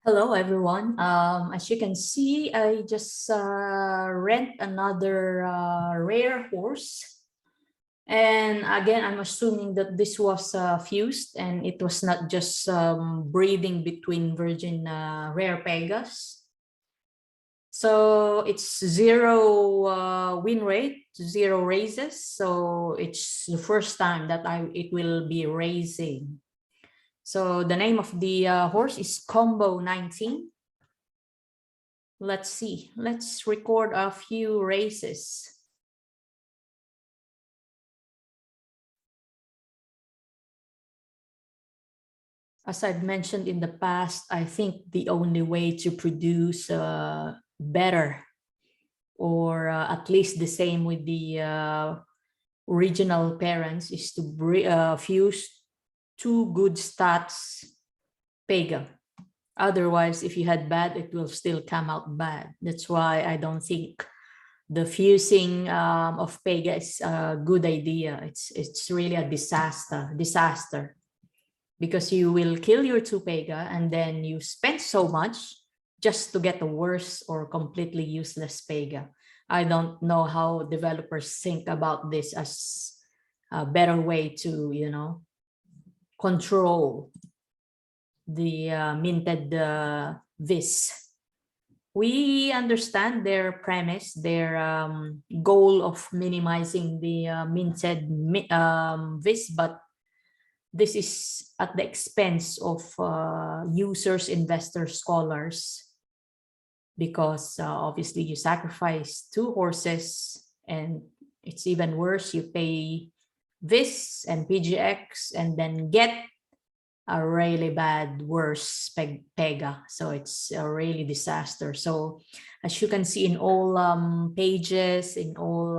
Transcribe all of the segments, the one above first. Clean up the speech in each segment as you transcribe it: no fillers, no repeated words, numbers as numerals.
Hello, everyone. As you can see, I just rent another rare horse. And again, I'm assuming that this was fused and it was not just breeding between virgin rare Pegas. So it's zero win rate, zero raises. So it's the first time that it will be raising. So the name of the horse is Combo 19. Let's see. Let's record a few races. As I've mentioned in the past, I think the only way to produce better or at least the same with the original parents is to fuse two good stats Pega. Otherwise, if you had bad, it will still come out bad. That's why I don't think the fusing of Pega is a good idea. It's really a disaster, because you will kill your two Pega and then you spend so much just to get a worse or completely useless Pega. I don't know how developers think about this as a better way to, control the minted vis. We understand their premise, their goal of minimizing the minted vis, but this is at the expense of users, investors, scholars, because obviously you sacrifice two horses, and it's even worse, you pay vis and PGX and then get a really bad, worse Pega. So it's a really disaster. So as you can see in all pages, in all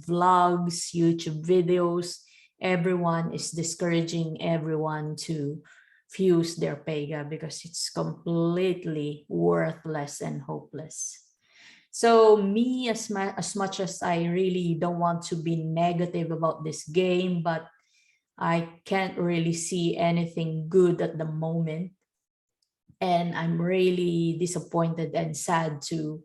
vlogs, YouTube videos, everyone is discouraging everyone to fuse their Pega because it's completely worthless and hopeless. So me, as much as I really don't want to be negative about this game, but I can't really see anything good at the moment. And I'm really disappointed and sad to,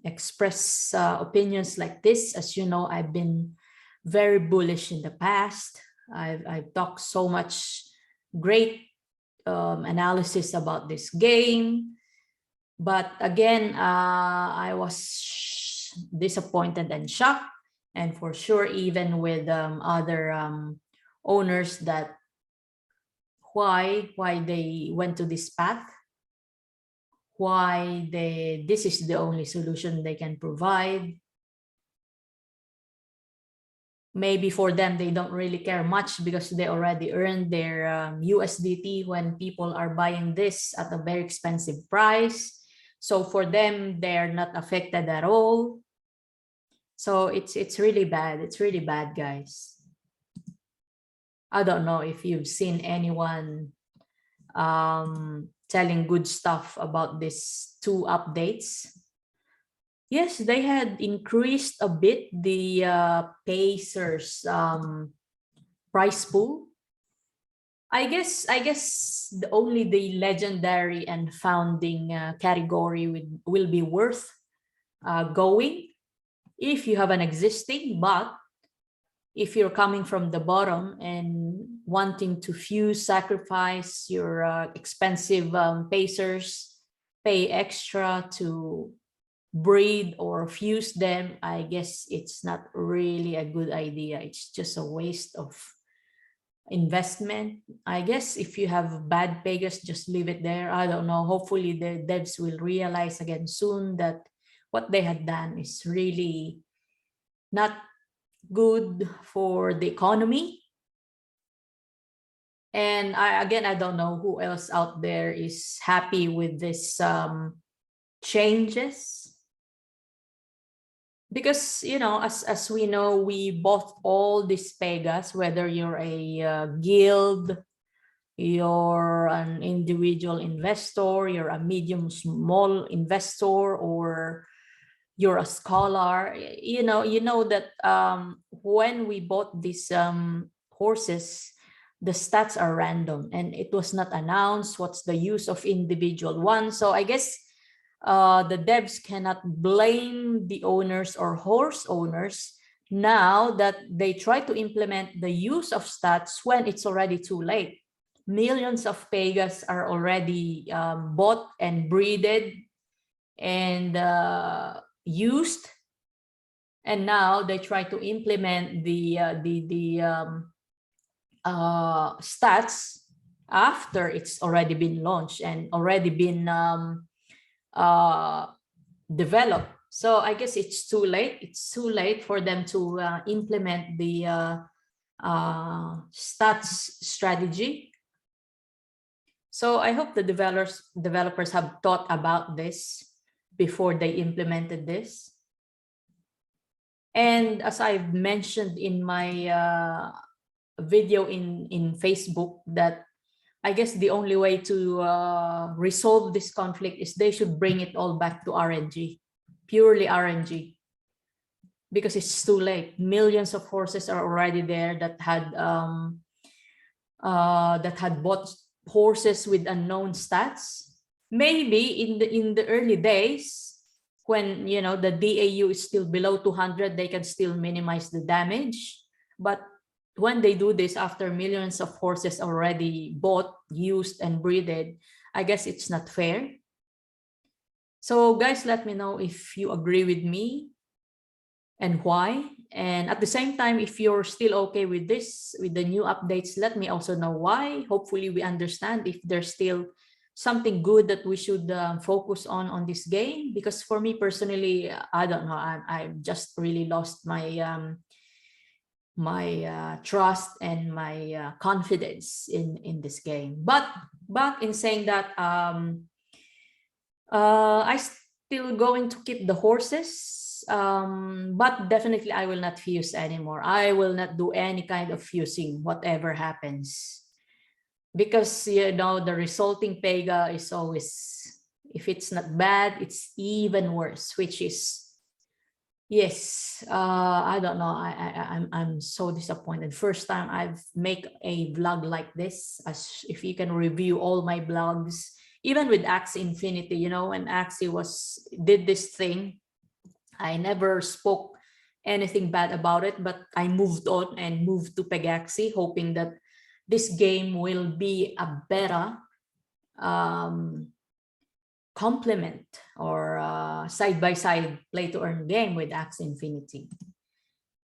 express opinions like this. As you know, I've been very bullish in the past. I've talked so much great analysis about this game. But again, I was disappointed and shocked. And for sure, even with other owners, that why they went to this path, why this is the only solution they can provide. Maybe for them, they don't really care much because they already earned their USDT when people are buying this at a very expensive price. So for them, they're not affected at all. So it's really bad. It's really bad, guys. I don't know if you've seen anyone telling good stuff about these two updates. Yes, they had increased a bit the Pacers price pool. I guess only the legendary and founding category will be worth going if you have an existing. But if you're coming from the bottom and wanting to sacrifice your expensive Pacers, pay extra to breed or fuse them, I guess it's not really a good idea. It's just a waste of investment. I guess if you have bad Pegas, just leave it there. I don't know. Hopefully the devs will realize again soon that what they had done is really not good for the economy. And I don't know who else out there is happy with this changes. Because, as we know, we bought all these Pegas, whether you're a guild, you're an individual investor, you're a medium small investor, or you're a scholar, you know that when we bought these horses, the stats are random and it was not announced what's the use of individual ones. So I guess the devs cannot blame the owners or horse owners now that they try to implement the use of stats when it's already too late. Millions of Pegas are already bought and breeded and used, and now they try to implement the stats after it's already been launched and already been developed. So I guess it's too late. It's too late for them to implement the stats strategy. So I hope the developers have thought about this before they implemented this. And as I've mentioned in my video in Facebook, that I guess the only way to resolve this conflict is they should bring it all back to RNG, purely RNG, because it's too late. Millions of horses are already there that had bought horses with unknown stats. Maybe in the early days, when the DAU is still below 200, they can still minimize the damage. But when they do this after millions of horses already bought, used, and breeded, I guess it's not fair. So guys, let me know if you agree with me and why. And at the same time, if you're still okay with this, with the new updates, let me also know why. Hopefully we understand if there's still something good that we should focus on this game. Because for me personally, I don't know, I've just really lost my trust and my confidence in this game. But in saying that, I still going to keep the horses, but definitely I will not fuse anymore. I will not do any kind of fusing, whatever happens, because the resulting Pega is always, if it's not bad, it's even worse, which is, yes, I don't know. I'm so disappointed. First time I've make a vlog like this. As if you can review all my vlogs, even with Axie Infinity, when Axie did this thing, I never spoke anything bad about it, but I moved on and moved to Pegaxy, hoping that this game will be a better complement or side-by-side play-to-earn game with Axie Infinity.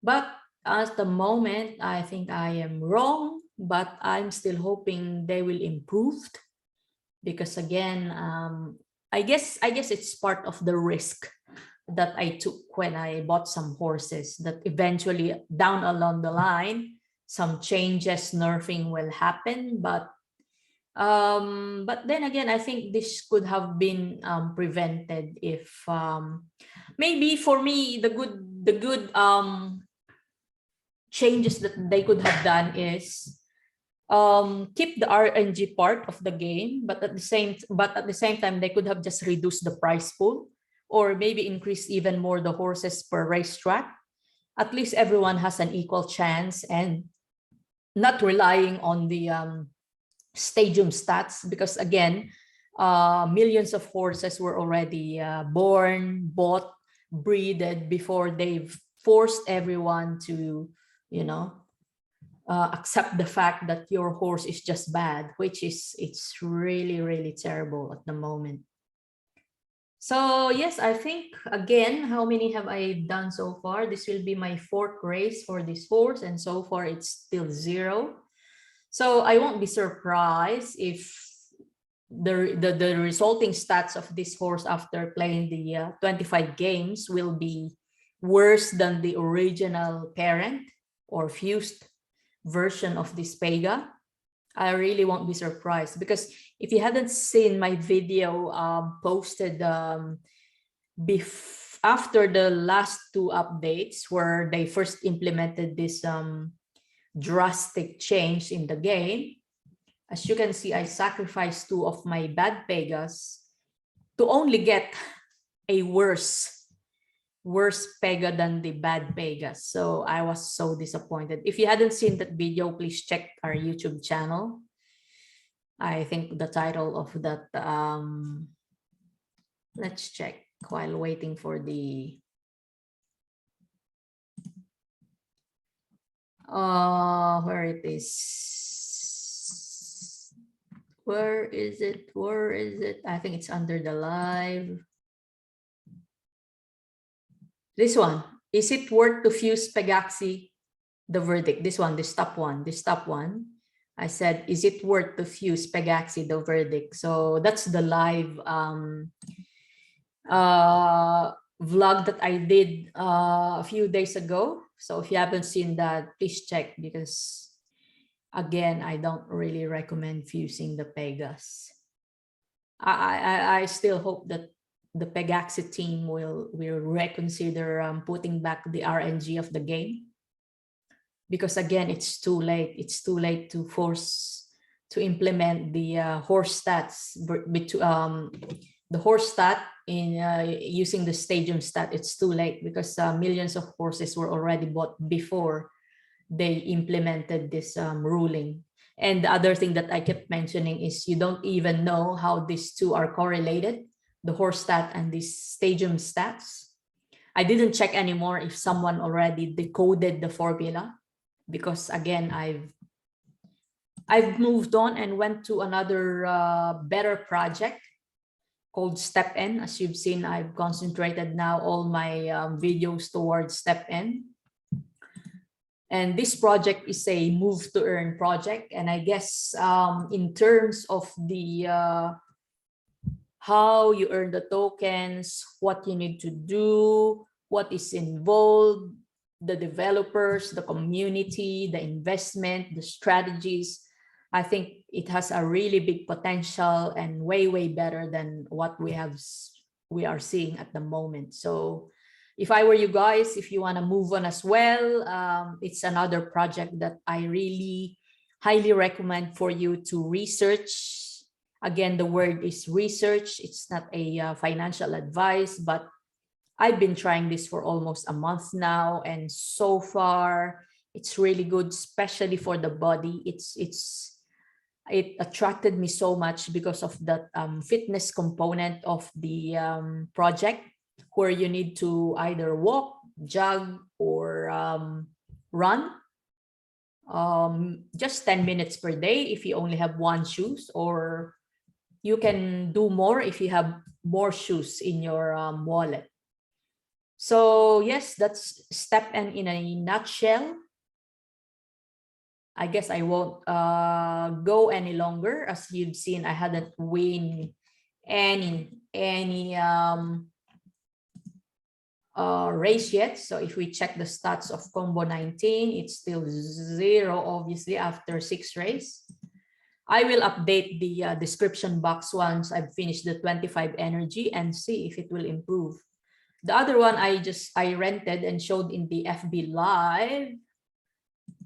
But at the moment, I think I am wrong, but I'm still hoping they will improve, because again, I guess it's part of the risk that I took when I bought some horses, that eventually down along the line, some changes, nerfing will happen. But then again, I think this could have been prevented if maybe, for me, the good changes that they could have done is keep the RNG part of the game, but at the same time they could have just reduced the prize pool, or maybe increase even more the horses per racetrack. At least everyone has an equal chance, and not relying on the stadium stats, because again, millions of horses were already born, bought, breeded before they've forced everyone to accept the fact that your horse is just bad, which is, it's really, really terrible at the moment. So yes, I think, again, how many have I done so far? This will be my 4th race for this horse, and so far it's still 0. So I won't be surprised if the resulting stats of this horse after playing the 25 games will be worse than the original parent or fused version of this Pega. I really won't be surprised, because if you hadn't seen my video posted after the last 2 updates, where they first implemented this drastic change in the game, as you can see, I sacrificed 2 of my bad Pegas to only get a worse worse Pega than the bad Pegas. So I was so disappointed. If you hadn't seen that video, please check our YouTube channel. I think the title of that, let's check while waiting for the, where it is. Where is it? Where is it? I think it's under the live. This one. Is it worth to fuse Pegaxy? The verdict. This one, this top one, this top one. I said, is it worth to fuse Pegaxy? The verdict. So that's the live vlog that I did a few days ago. So if you haven't seen that, please check, because again, I don't really recommend fusing the Pegas. I still hope that the Pegaxy team will reconsider putting back the RNG of the game, because again, it's too late. It's too late to force to implement the horse stats, the horse stat in using the stadium stat. It's too late, because millions of horses were already bought before they implemented this ruling. And the other thing that I kept mentioning is you don't even know how these two are correlated, the horse stat and the stadium stats. I didn't check anymore if someone already decoded the formula, because again, I've moved on and went to another better project called StepN. As you've seen, I've concentrated now all my videos towards StepN. And this project is a move to earn project. And I guess in terms of the how you earn the tokens, what you need to do, what is involved, the developers, the community, the investment, the strategies, I think it has a really big potential and way better than what we are seeing at the moment. So if I were you guys, if you want to move on as well, it's another project that I really highly recommend for you to research. Again, the word is research. It's not a financial advice, but I've been trying this for almost a month now, and so far it's really good, especially for the body. It attracted me so much because of that fitness component of the project, where you need to either walk, jog, or run just 10 minutes per day if you only have one shoes, or you can do more if you have more shoes in your wallet. So yes, that's StepN in a nutshell. I guess I won't go any longer. As you've seen, I hadn't win any race yet. So if we check the stats of combo 19, it's still 0, obviously, after 6 race. I will update the description box once I've finished the 25 energy and see if it will improve. The other one I rented and showed in the FB live.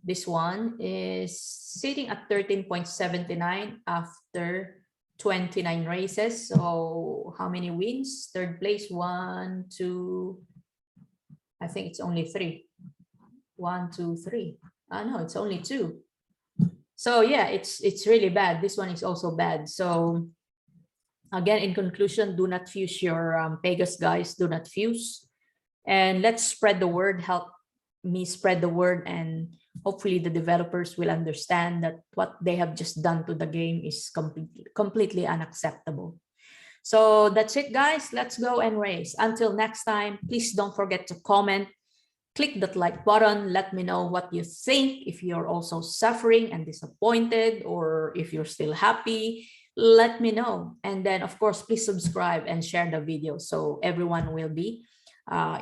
This one is sitting at 13.79 after 29 races. So how many wins? Third place, 1, 2, I think it's only 3. 1, 2, 3. No, it's only 2. So yeah, it's really bad. This one is also bad. So again, in conclusion, do not fuse your Pegas, guys. Do not fuse. And let's spread the word. Help me spread the word, and hopefully the developers will understand that what they have just done to the game is completely unacceptable. So that's it, guys. Let's go and race. Until next time, please don't forget to comment. Click that like button. Let me know what you think. If you're also suffering and disappointed, or if you're still happy, let me know. And then, of course, please subscribe and share the video so everyone will be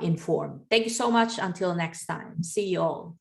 informed. Thank you so much. Until next time. See you all.